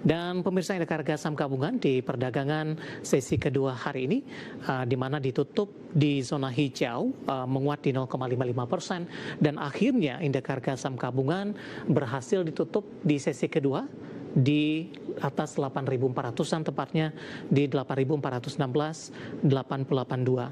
Dan pemirsa Indek Harga Saham Gabungan di perdagangan sesi kedua hari ini, di mana ditutup di zona hijau, menguat di 0,55%, dan akhirnya Indek Harga Saham Gabungan berhasil ditutup di sesi kedua di atas 8.400-an, tepatnya di 8.416,882.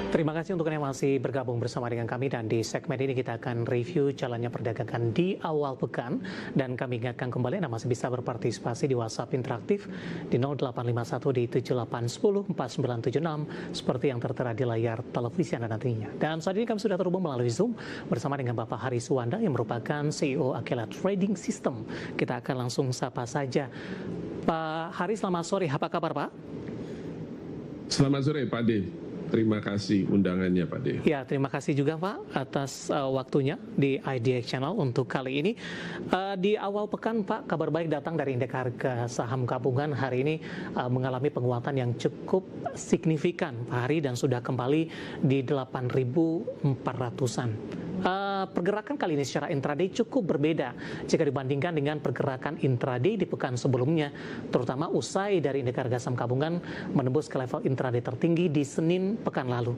Terima kasih untuk yang masih bergabung bersama dengan kami, dan di segmen ini kita akan review jalannya perdagangan di awal pekan, dan kami ingatkan kembali Anda masih bisa berpartisipasi di WhatsApp interaktif di 0851 di 7810 4976 seperti yang tertera di layar televisi Anda nantinya. Dan saat ini kami sudah terhubung melalui Zoom bersama dengan Bapak Haris Suwanda yang merupakan CEO Akela Trading System. Kita akan langsung sapa saja. Pak Haris, selamat sore. Apa kabar, Pak? Selamat sore, Pak De. Terima kasih undangannya, Pak De. Ya, terima kasih juga Pak atas waktunya di IDX Channel untuk kali ini. Di awal pekan Pak, kabar baik datang dari Indek Harga Saham Gabungan hari ini mengalami penguatan yang cukup signifikan Pak Hari, dan sudah kembali di 8.400-an. Pergerakan kali ini secara intraday cukup berbeda jika dibandingkan dengan pergerakan intraday di pekan sebelumnya, terutama usai dari Indek Harga Saham Gabungan menembus ke level intraday tertinggi di Senin pekan lalu,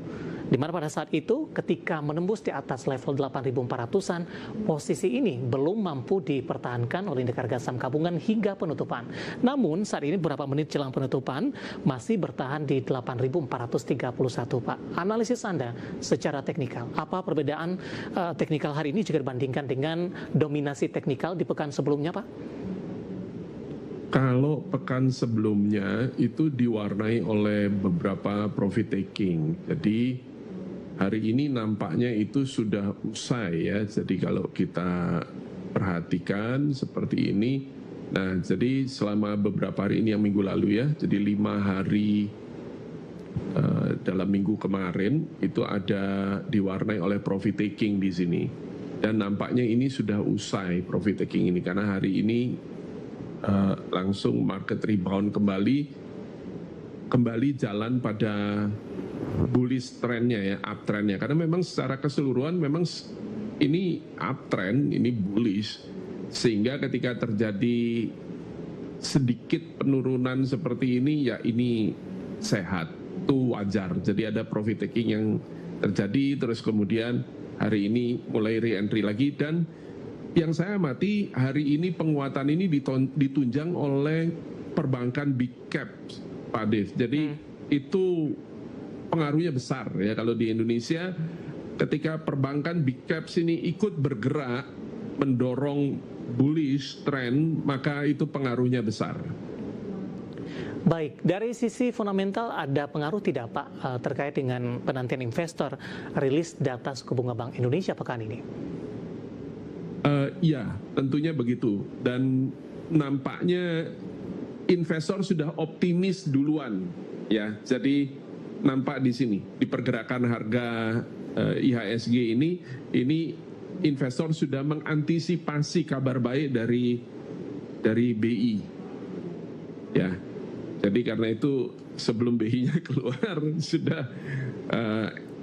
di mana pada saat itu ketika menembus di atas level 8.400-an, posisi ini belum mampu dipertahankan oleh Indek Harga Saham Gabungan hingga penutupan. Namun saat ini beberapa menit jelang penutupan masih bertahan di 8.431, Pak. Analisis Anda secara teknikal, apa perbedaan teknikal hari ini jika dibandingkan dengan dominasi teknikal di pekan sebelumnya, Pak? Kalau pekan sebelumnya itu diwarnai oleh beberapa profit taking. Jadi hari ini nampaknya itu sudah usai ya. Jadi kalau kita perhatikan seperti ini. Nah, jadi selama beberapa hari ini yang minggu lalu ya. Jadi 5 hari dalam minggu kemarin itu ada diwarnai oleh profit taking di sini. Dan nampaknya ini sudah usai profit taking ini, karena hari ini langsung market rebound kembali jalan pada bullish trendnya ya, uptrendnya, karena memang secara keseluruhan memang ini uptrend, ini bullish, sehingga ketika terjadi sedikit penurunan seperti ini ya ini sehat, itu wajar. Jadi ada profit taking yang terjadi, terus kemudian hari ini mulai re-entry lagi, dan yang saya amati hari ini penguatan ini ditunjang oleh perbankan big cap, Pak Dev. Jadi itu pengaruhnya besar ya. Kalau di Indonesia ketika perbankan big caps ini ikut bergerak mendorong bullish trend, maka itu pengaruhnya besar. Baik, dari sisi fundamental ada pengaruh tidak Pak terkait dengan penantian investor rilis data suku bunga Bank Indonesia pekan ini? Ya, tentunya begitu. Dan nampaknya investor sudah optimis duluan, ya. Jadi nampak di sini di pergerakan harga IHSG ini investor sudah mengantisipasi kabar baik dari BI, ya. Jadi karena itu sebelum BI-nya keluar sudah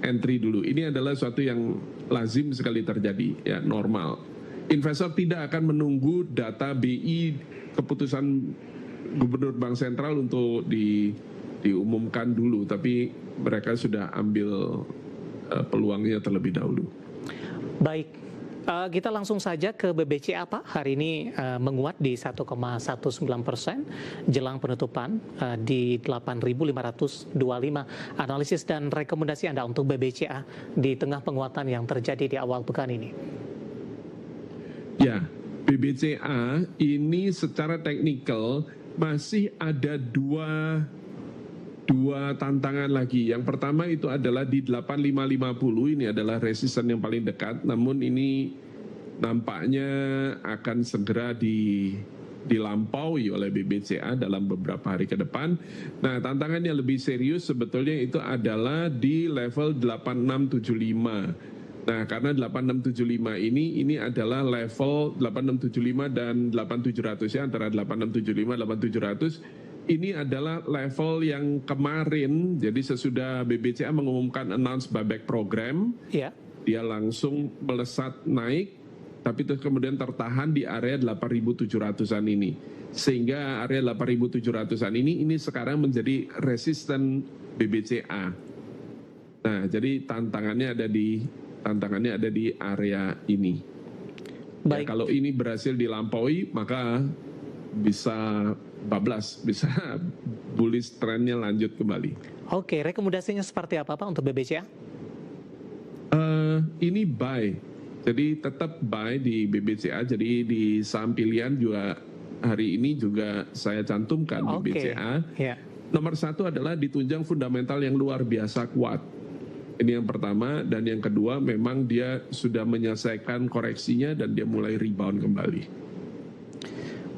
entry dulu. Ini adalah suatu yang lazim sekali terjadi, ya, normal. Investor tidak akan menunggu data BI, keputusan Gubernur Bank Sentral untuk diumumkan dulu, tapi mereka sudah ambil peluangnya terlebih dahulu. Baik, kita langsung saja ke BBCA Pak. Hari ini menguat di 1,19% jelang penutupan di 8.525. Analisis dan rekomendasi Anda untuk BBCA di tengah penguatan yang terjadi di awal pekan ini? Ya, BBCA ini secara teknikal masih ada dua tantangan lagi. Yang pertama itu adalah di 8550, ini adalah resisten yang paling dekat, namun ini nampaknya akan segera dilampaui oleh BBCA dalam beberapa hari ke depan. Nah, tantangan yang lebih serius sebetulnya itu adalah di level 8675. Nah, karena 8675 ini adalah level 8675 dan 8700 ya, antara 8675 8700 ini adalah level yang kemarin, jadi sesudah BBCA mengumumkan announce buyback program, ya, dia langsung melesat naik, tapi terus kemudian tertahan di area 8.700-an ini. Sehingga area 8.700-an ini sekarang menjadi resisten BBCA. Nah, jadi tantangannya ada di area ini. Ya, kalau ini berhasil dilampaui, maka bisa bablas, bisa bullish trendnya lanjut kembali. Oke, rekomendasinya seperti apa Pak untuk BBCA? Ini buy, jadi tetap buy di BBCA. Jadi di saham pilihan juga hari ini juga saya cantumkan BBCA. Yeah. Nomor satu adalah ditunjang fundamental yang luar biasa kuat. Ini yang pertama, dan yang kedua memang dia sudah menyelesaikan koreksinya dan dia mulai rebound kembali.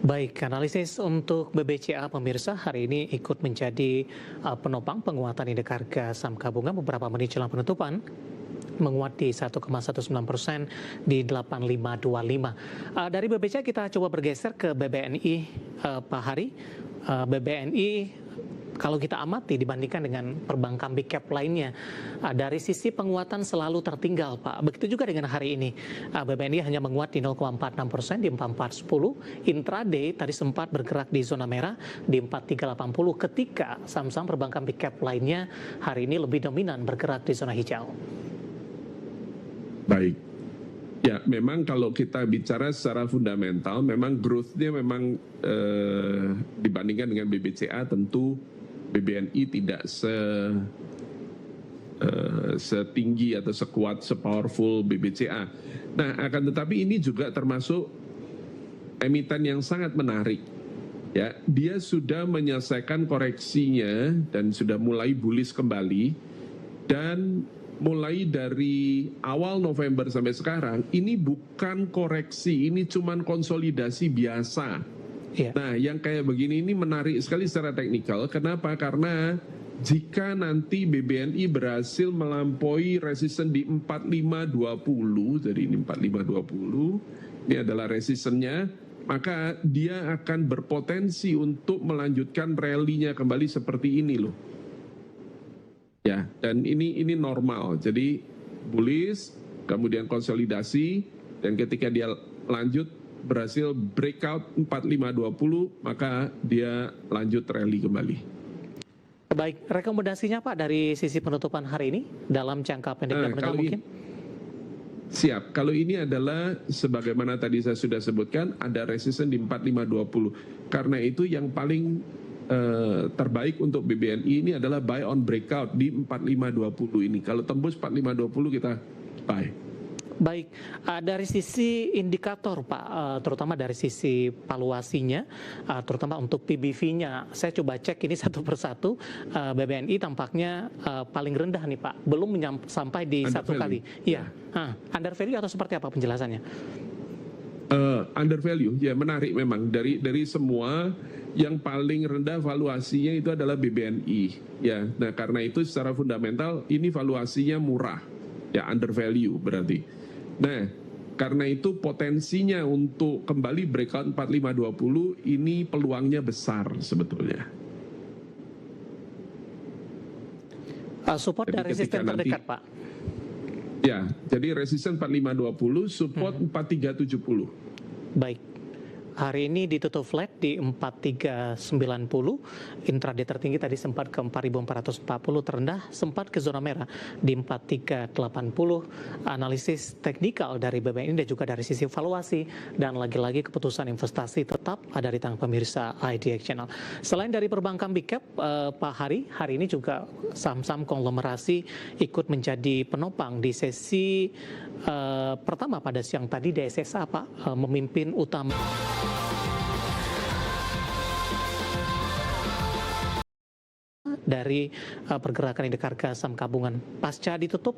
Baik, analisis untuk BBCA pemirsa hari ini ikut menjadi penopang penguatan indeks harga saham gabungan beberapa menit jelang penutupan, menguat di 1,19% di 8525. Dari BBCA kita coba bergeser ke BBNI, Pak Hari. BBNI kalau kita amati dibandingkan dengan perbankan big cap lainnya, dari sisi penguatan selalu tertinggal, Pak. Begitu juga dengan hari ini. BBNI hanya menguat di 0,46% di 4410. Intraday tadi sempat bergerak di zona merah di 4380 ketika saham-saham perbankan big cap lainnya hari ini lebih dominan bergerak di zona hijau. Baik. Ya, memang kalau kita bicara secara fundamental, memang growth-nya memang dibandingkan dengan BBCA tentu BBNI tidak setinggi atau sekuat, sepowerful BBCA. Nah, akan tetapi ini juga termasuk emiten yang sangat menarik. Ya, dia sudah menyelesaikan koreksinya dan sudah mulai bullish kembali, dan mulai dari awal November sampai sekarang ini bukan koreksi, ini cuman konsolidasi biasa. Yeah. Nah, yang kayak begini ini menarik sekali secara teknikal. Kenapa? Karena jika nanti BBNI berhasil melampaui resisten di 4520, jadi ini 4520, ini adalah resistennya, maka dia akan berpotensi untuk melanjutkan rally-nya kembali seperti ini loh. Ya, dan ini normal. Jadi bullish, kemudian konsolidasi, dan ketika dia lanjut berhasil breakout 4520, maka dia lanjut rally kembali. Baik, rekomendasinya Pak dari sisi penutupan hari ini dalam jangka pendek dan menengah mungkin? Siap, kalau ini adalah sebagaimana tadi saya sudah sebutkan, ada resisten di 4520. Karena itu yang paling terbaik untuk BBNI ini adalah buy on breakout di 4520 ini. Kalau tembus 4520 kita buy. Baik, dari sisi indikator Pak, terutama dari sisi valuasinya, terutama untuk PBV-nya, saya coba cek ini satu persatu. BBNI tampaknya paling rendah nih Pak, belum sampai di Under satu value. kali. Iya, under value atau seperti apa penjelasannya? Under value, ya menarik memang dari semua yang paling rendah valuasinya itu adalah BBNI. Ya, nah karena itu secara fundamental ini valuasinya murah, ya under value berarti. Nah, karena itu potensinya untuk kembali breakout 4520 ini peluangnya besar sebetulnya. Support dan resisten terdekat Pak? Ya, jadi resisten 4520, support 4370. Baik. Hari ini ditutup flat di 4390, intraday tertinggi tadi sempat ke 4440, terendah sempat ke zona merah di 4380. Analisis teknikal dari BBNI dan juga dari sisi valuasi, dan lagi-lagi keputusan investasi tetap ada di tangan pemirsa IDX Channel. Selain dari perbankan big cap, Pak Hari ini juga saham-saham konglomerasi ikut menjadi penopang di sesi pertama pada siang tadi. DSSA Pak memimpin utama dari pergerakan indeks harga saham gabungan. Pasca ditutup,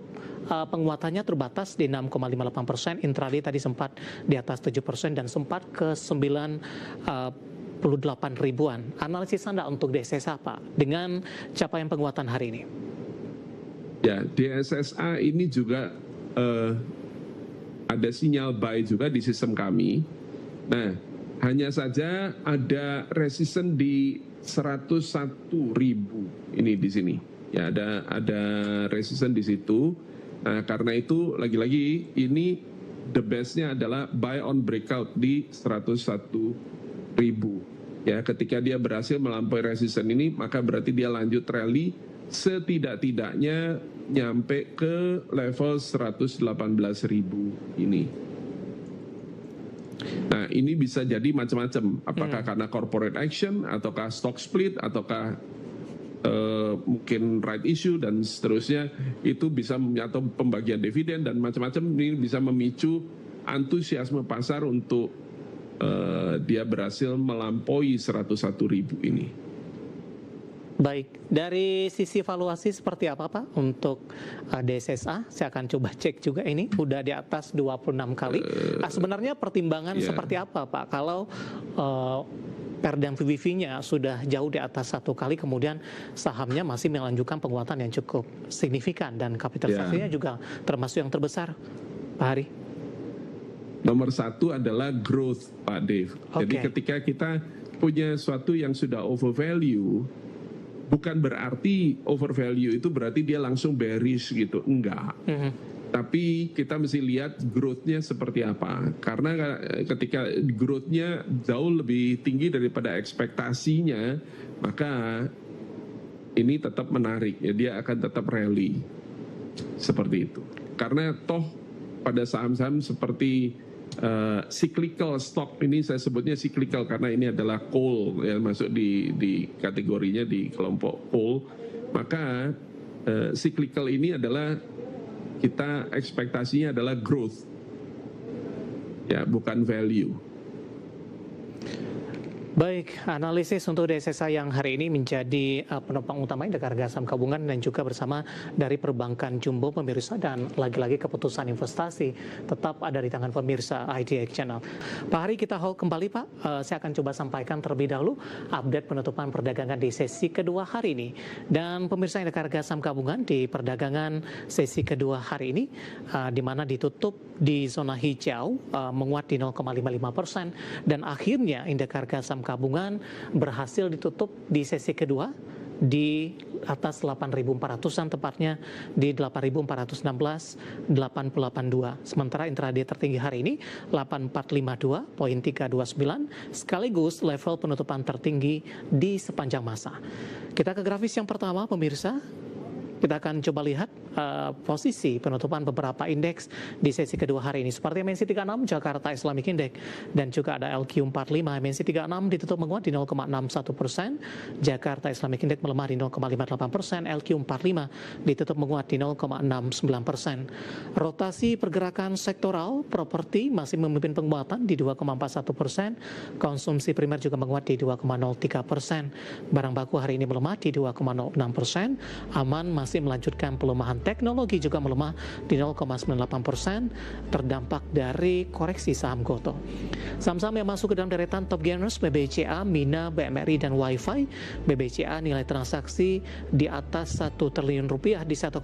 penguatannya terbatas di 6,58%, intraday tadi sempat di atas 7% dan sempat ke 98 ribuan. Analisis Anda untuk DSSA Pak, dengan capaian penguatan hari ini? Ya, DSSA ini juga ada sinyal buy juga di sistem kami. Nah, hanya saja ada resisten di 101.000 ini di sini. Ya, ada resisten di situ. Nah, karena itu lagi-lagi ini the best-nya adalah buy on breakout di 101.000. Ya, ketika dia berhasil melampaui resisten ini, maka berarti dia lanjut rally setidak-tidaknya nyampe ke level 118.000 ini. Nah, ini bisa jadi macam-macam. Apakah karena corporate action, ataukah stock split, ataukah mungkin right issue dan seterusnya, itu bisa atau pembagian dividen dan macam-macam, ini bisa memicu antusiasme pasar untuk dia berhasil melampaui 101.000 ini. Baik, dari sisi valuasi seperti apa Pak untuk DSSA? Saya akan coba cek juga ini, udah di atas 26 kali. Sebenarnya pertimbangan seperti apa Pak? Kalau PER dan VBV-nya sudah jauh di atas 1 kali, kemudian sahamnya masih melanjutkan penguatan yang cukup signifikan dan kapitalisasinya juga termasuk yang terbesar, Pak Hari. Nomor 1 adalah growth, Pak Dave. Jadi ketika kita punya sesuatu yang sudah overvalue, bukan berarti overvalue itu berarti dia langsung bearish gitu, enggak. Tapi kita mesti lihat growth-nya seperti apa. Karena ketika growth-nya jauh lebih tinggi daripada ekspektasinya, maka ini tetap menarik, ya, dia akan tetap rally. Seperti itu. Karena toh pada saham-saham seperti cyclical stock, ini saya sebutnya cyclical karena ini adalah coal, ya, masuk di kategorinya di kelompok coal, maka cyclical ini adalah kita ekspektasinya adalah growth, ya, bukan value. Baik, analisis untuk DSSA yang hari ini menjadi penopang utama Indeks Harga Saham Gabungan dan juga bersama dari perbankan Jumbo pemirsa, dan lagi-lagi keputusan investasi tetap ada di tangan pemirsa IDX Channel. Pak Hari, kita hold kembali Pak. Saya akan coba sampaikan terlebih dahulu update penutupan perdagangan di sesi kedua hari ini. Dan pemirsa Indeks Harga Saham Gabungan di perdagangan sesi kedua hari ini, di mana ditutup di zona hijau, menguat di 0,55%, dan akhirnya Indeks Harga Saham Gabungan berhasil ditutup di sesi kedua di atas 8.400-an, tepatnya di 8.416,882. Sementara intraday tertinggi hari ini 8.452.329, sekaligus level penutupan tertinggi di sepanjang masa. Kita ke grafis yang pertama pemirsa. Kita akan coba lihat posisi penutupan beberapa indeks di sesi kedua hari ini. Seperti MNC 36, Jakarta Islamic Index, dan juga ada LQ45. MNC 36 ditutup menguat di 0,61%, Jakarta Islamic Index melemah di 0,58%, LQ45 ditutup menguat di 0,69%. Rotasi pergerakan sektoral, properti masih memimpin penguatan di 2,41%, konsumsi primer juga menguat di 2,03%, barang baku hari ini melemah di 2,06%, aman masih melanjutkan pelemahan, teknologi juga melemah di 0,98%, terdampak dari koreksi saham Gotoh. Saham-saham yang masuk ke dalam deretan top gainers BBCA, Mina, BMRI, dan Wi-Fi. BBCA nilai transaksi di atas 1 triliun rupiah di 1,1.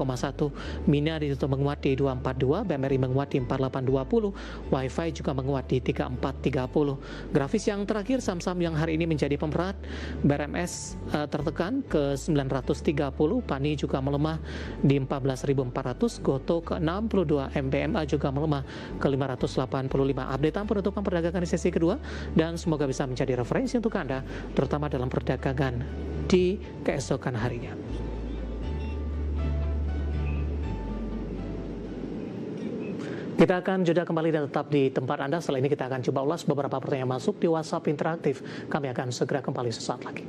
Mina ditutup menguat di 242, BMRI menguat di 4820, Wi-Fi juga menguat di 3430. Grafis yang terakhir, saham-saham yang hari ini menjadi pemerat, BRMS tertekan ke 930, Pani juga melemah di 14.400, Gotoh ke 62, MBMA juga melemah ke 585. Updatean penutupan perdagangan di sesi kedua, dan semoga bisa menjadi referensi untuk Anda, terutama dalam perdagangan di keesokan harinya. Kita akan jeda kembali dan tetap di tempat Anda. Setelah ini kita akan coba ulas beberapa pertanyaan masuk di WhatsApp interaktif. Kami akan segera kembali sesaat lagi.